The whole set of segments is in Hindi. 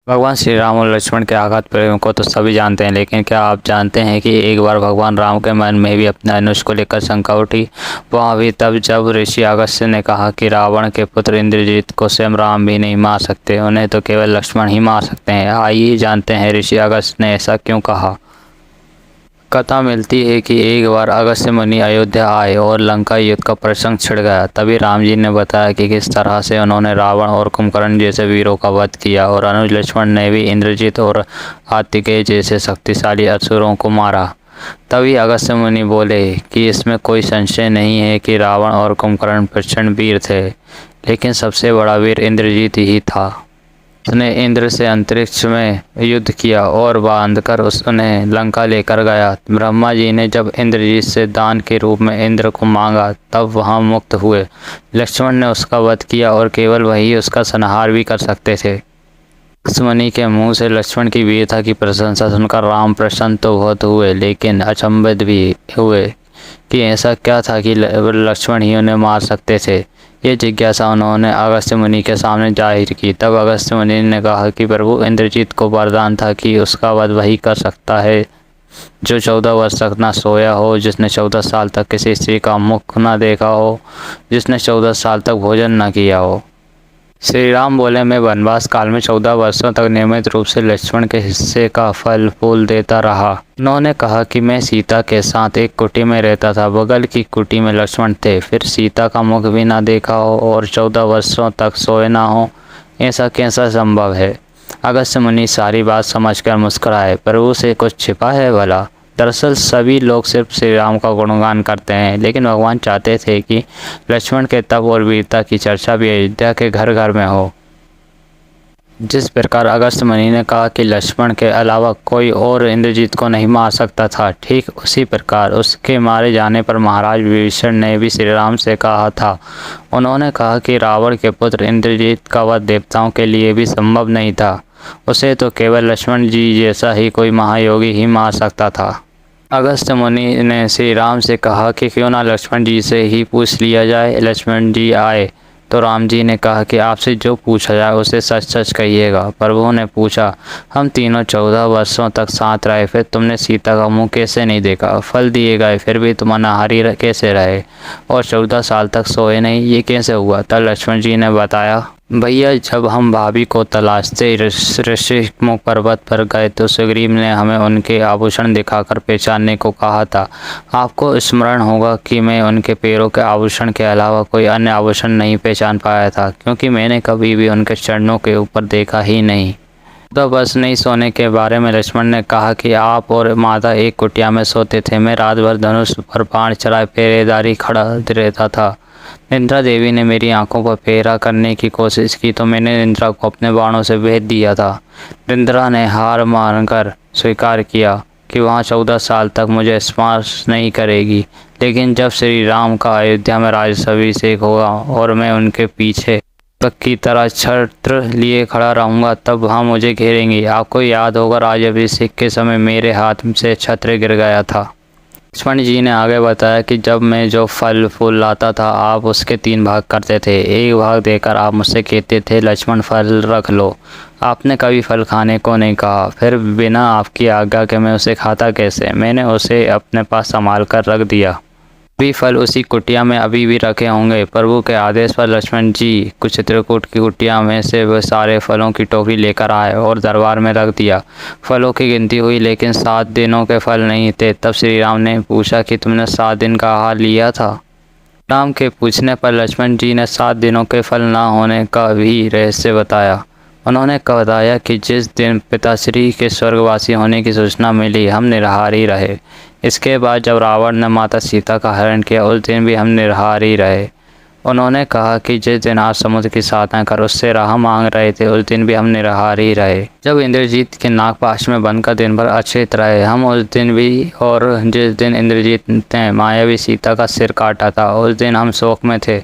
भगवान श्री राम और लक्ष्मण के आघात प्रेम को तो सभी जानते हैं, लेकिन क्या आप जानते हैं कि एक बार भगवान राम के मन में भी अपने अनुज को लेकर शंका उठी। वह भी तब जब ऋषि अगस्त्य ने कहा कि रावण के पुत्र इंद्रजीत को स्वयं राम भी नहीं मार सकते, उन्हें तो केवल लक्ष्मण ही मार सकते हैं। आइए जानते हैं ऋषि अगस्त्य ने ऐसा क्यों कहा। कथा मिलती है कि एक बार अगस्त्य मुनि अयोध्या आए और लंका युद्ध का प्रसंग छिड़ गया। तभी राम जी ने बताया कि किस तरह से उन्होंने रावण और कुंभकर्ण जैसे वीरों का वध किया और अनुज लक्ष्मण ने भी इंद्रजीत और आतिकेय जैसे शक्तिशाली असुरों को मारा। तभी अगस्त्य मुनि बोले कि इसमें कोई संशय नहीं है कि रावण और कुंभकर्ण प्रचंड वीर थे, लेकिन सबसे बड़ा वीर इंद्रजीत ही था। उसने इंद्र से अंतरिक्ष में युद्ध किया और बांध कर उन्हें लंका लेकर गया। ब्रह्मा जी ने जब इंद्रजीत से दान के रूप में इंद्र को मांगा तब वहां मुक्त हुए। लक्ष्मण ने उसका वध किया और केवल वही उसका संहार भी कर सकते थे। मुनि के मुंह से लक्ष्मण की वीरता की प्रशंसा सुनकर राम प्रसन्न तो बहुत हुए, लेकिन अचंभित भी हुए कि ऐसा क्या था कि लक्ष्मण ही उन्हें मार सकते थे। ये जिज्ञासा उन्होंने अगस्त्य मुनि के सामने जाहिर की। तब अगस्त्य मुनि ने कहा कि प्रभु, इंद्रजीत को वरदान था कि उसका वध वही कर सकता है जो 14 वर्ष तक न सोया हो, जिसने 14 साल तक किसी स्त्री का मुख न देखा हो, जिसने 14 साल तक भोजन न किया हो। श्री राम बोले, मैं वनवास काल में 14 वर्षों तक नियमित रूप से लक्ष्मण के हिस्से का फल फूल देता रहा। उन्होंने कहा कि मैं सीता के साथ एक कुटी में रहता था। बगल की कुटी में लक्ष्मण थे। फिर सीता का मुख भी ना देखा हो और 14 वर्षों तक सोए ना हो, ऐसा कैसा संभव है। अगस्त्य मुनि सारी बात समझकर मुस्कुराए। प्रभु से कुछ छिपा है भला। दरअसल सभी लोग सिर्फ श्री राम का गुणगान करते हैं, लेकिन भगवान चाहते थे कि लक्ष्मण के तप और वीरता की चर्चा भी अयोध्या के घर घर में हो। जिस प्रकार अगस्त्य मुनि ने कहा कि लक्ष्मण के अलावा कोई और इंद्रजीत को नहीं मार सकता था, ठीक उसी प्रकार उसके मारे जाने पर महाराज विभीषण ने भी श्री राम से कहा था। उन्होंने कहा कि रावण के पुत्र इंद्रजीत का वध देवताओं के लिए भी संभव नहीं था। उसे तो केवल लक्ष्मण जी जैसा ही कोई महायोगी ही मार सकता था। अगस्त्य मुनि ने श्री राम से कहा कि क्यों ना लक्ष्मण जी से ही पूछ लिया जाए। लक्ष्मण जी आए तो राम जी ने कहा कि आपसे जो पूछा जाए उसे सच सच कहिएगा। प्रभु ने पूछा, हम तीनों 14 वर्षों तक साथ रहे, फिर तुमने सीता का मुंह कैसे नहीं देखा? फल दिए गए फिर भी तुम अनाहारी कैसे रहे? और 14 साल तक सोए नहीं, ये कैसे हुआ? तब लक्ष्मण जी ने बताया, भैया, जब हम भाभी को तलाशते ऋषिमुख पर्वत पर गए तो सुग्रीव ने हमें उनके आभूषण दिखाकर पहचानने को कहा था। आपको स्मरण होगा कि मैं उनके पैरों के आभूषण के अलावा कोई अन्य आभूषण नहीं पहचान पाया था, क्योंकि मैंने कभी भी उनके चरणों के ऊपर देखा ही नहीं। तो बस नहीं सोने के बारे में लक्ष्मण ने कहा कि आप और माता एक कुटिया में सोते थे। मैं रात भर धनुष पर बाण चलाए पहरेदारी खड़ा रहता था। निद्रा देवी ने मेरी आंखों पर फेरा करने की कोशिश की तो मैंने निद्रा को अपने बाणों से भेद दिया था। निद्रा ने हार मानकर स्वीकार किया कि वहाँ 14 साल तक मुझे स्पर्श नहीं करेगी, लेकिन जब श्री राम का अयोध्या में राज्याभिषेक होगा और मैं उनके पीछे तक की तरह छत्र लिए खड़ा रहूँगा, तब वहाँ मुझे घेरेंगी। आपको याद होगा, राज्याभिषेक के समय मेरे हाथ से छत्र गिर गया था। लक्ष्मण जी ने आगे बताया कि जब मैं जो फल फूल लाता था, आप उसके 3 भाग करते थे। एक भाग देकर आप मुझसे कहते थे, लक्ष्मण फल रख लो। आपने कभी फल खाने को नहीं कहा। फिर बिना आपकी आज्ञा के मैं उसे खाता कैसे? मैंने उसे अपने पास संभाल कर रख दिया। भी फल उसी कुटिया में अभी भी रखे होंगे। प्रभु के आदेश पर लक्ष्मण जी कुछ चित्रकूट की कुटिया में से वह सारे फलों की टोकरी लेकर आए और दरबार में रख दिया। फलों की गिनती हुई, लेकिन 7 दिनों के फल नहीं थे। तब श्री राम ने पूछा कि तुमने 7 दिन का आहार लिया था? राम के पूछने पर लक्ष्मण जी ने 7 दिनों के फल न होने का भी रहस्य बताया। उन्होंने बताया कि जिस दिन पिताश्री के स्वर्गवासी होने की सूचना मिली, हम निराहार ही रहे। इसके बाद जब रावण ने माता सीता का हरण किया, उस दिन भी हम निराहार ही रहे। उन्होंने कहा कि जिस दिन आप समुद्र की साधना कर उससे राह मांग रहे थे, उस दिन भी हम निराहार ही रहे। जब इंद्रजीत के नागपाश में बनकर दिन भर अचेत रहे, हम उस दिन भी। और जिस दिन इंद्रजीत ने मायावी सीता का सिर काटा था, उस दिन हम शोक में थे।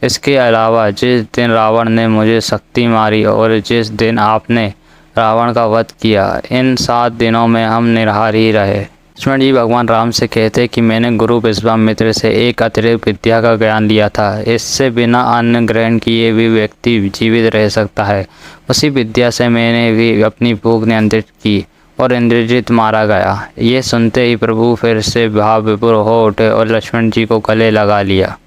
इसके अलावा जिस दिन रावण ने मुझे शक्ति मारी और जिस दिन आपने रावण का वध किया, इन 7 दिनों में हम निराहार ही रहे। लक्ष्मण जी भगवान राम से कहते कि मैंने गुरु विश्वामित्र से एक अतिरिक्त विद्या का ज्ञान लिया था। इससे बिना अन्न ग्रहण किए भी व्यक्ति जीवित रह सकता है। उसी विद्या से मैंने भी अपनी भूख नियंत्रित की और इंद्रजित मारा गया। ये सुनते ही प्रभु फिर से भाव विभोर हो उठे और लक्ष्मण जी को गले लगा लिया।